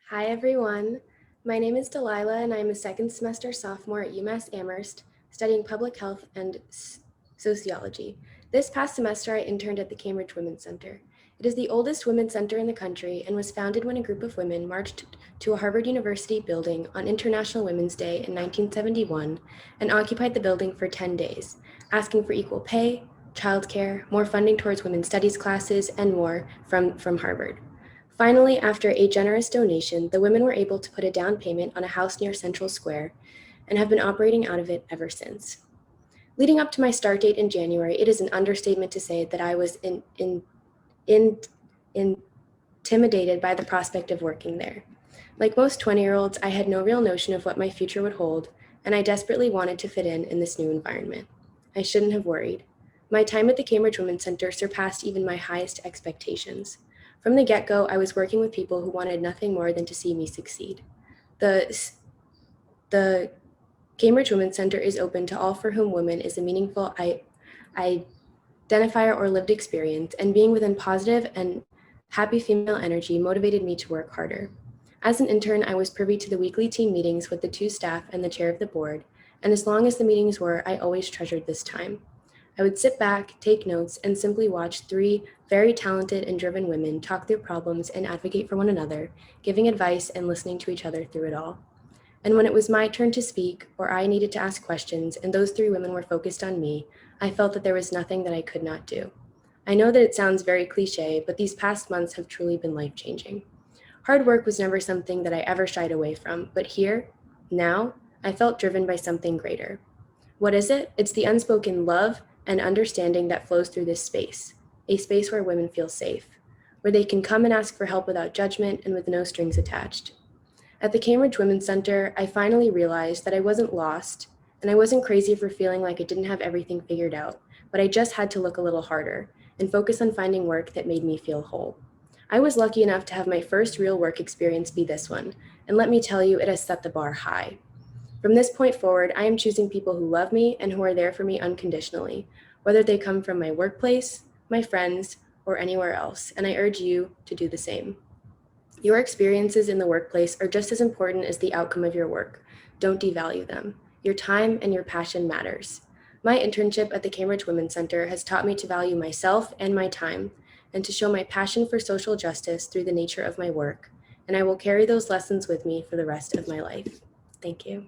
Hi, everyone. My name is Delilah, and I'm a second semester sophomore at UMass Amherst, studying public health and sociology. This past semester, I interned at the Cambridge Women's Center. It is the oldest women's center in the country and was founded when a group of women marched to a Harvard University building on International Women's Day in 1971 and occupied the building for 10 days, asking for equal pay, childcare, more funding towards women's studies classes, and more from Harvard. Finally, after a generous donation, the women were able to put a down payment on a house near Central Square and have been operating out of it ever since. Leading up to my start date in January, it is an understatement to say that I was in, intimidated by the prospect of working there. Like most 20-year-olds, I had no real notion of what my future would hold, and I desperately wanted to fit in this new environment. I shouldn't have worried. My time at the Cambridge Women's Center surpassed even my highest expectations. From the get-go, I was working with people who wanted nothing more than to see me succeed. The, the Cambridge Women's Center is open to all for whom women is a meaningful identifier or lived experience, and being within positive and happy female energy motivated me to work harder. As an intern, I was privy to the weekly team meetings with the two staff and the chair of the board, and as long as the meetings were, I always treasured this time. I would sit back, take notes, and simply watch three very talented and driven women talk through problems and advocate for one another, giving advice and listening to each other through it all. And when it was my turn to speak, or I needed to ask questions, and those three women were focused on me, I felt that there was nothing that I could not do. I know that it sounds very cliche, but these past months have truly been life-changing. Hard work was never something that I ever shied away from, but here, now, I felt driven by something greater. What is it? It's the unspoken love and understanding that flows through this space, a space where women feel safe, where they can come and ask for help without judgment and with no strings attached. At the Cambridge Women's Center, I finally realized that I wasn't lost, and I wasn't crazy for feeling like I didn't have everything figured out, but I just had to look a little harder and focus on finding work that made me feel whole. I was lucky enough to have my first real work experience be this one, and let me tell you, it has set the bar high. From this point forward, I am choosing people who love me and who are there for me unconditionally, whether they come from my workplace, my friends, or anywhere else, and I urge you to do the same. Your experiences in the workplace are just as important as the outcome of your work. Don't devalue them. Your time and your passion matters. My internship at the Cambridge Women's Center has taught me to value myself and my time, and to show my passion for social justice through the nature of my work, and I will carry those lessons with me for the rest of my life. Thank you.